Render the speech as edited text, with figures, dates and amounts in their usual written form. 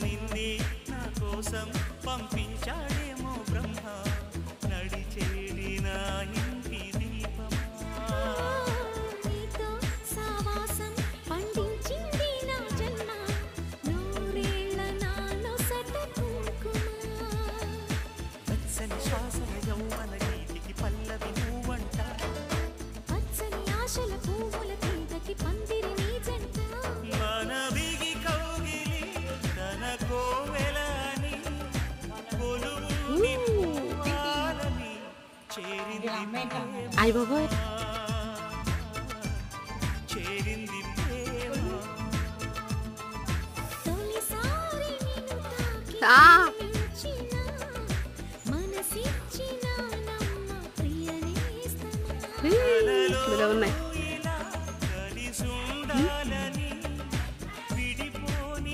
నిన్నే నా కోసం పంపించాడేమో బ్రహ్మ నడిచేది నా ఇంటి దీపమా నీతో సావాసం పండించింది నా జన్మ నూరేళ్ల నాలో సట కుంకుమ పచ్చని శ్వాసల యౌవన గీతికి పల్లవి నువ్వంట పచ్చని ఆశల పువ్వుల తీగకి పందిరి నీ జంట మనవిగి కౌగిలి తన కోవెలని కొలువుని పువ్వాలని చేరింది అయ్య బాబోయ్ చేరింది ప్రేమ తొలిసారి నిన్ను తాకి ఆ ప్రేమించిన మనసిచ్చిన నమ్మ ప్రియ నేస్తమా ఇలా ఉన్నాయి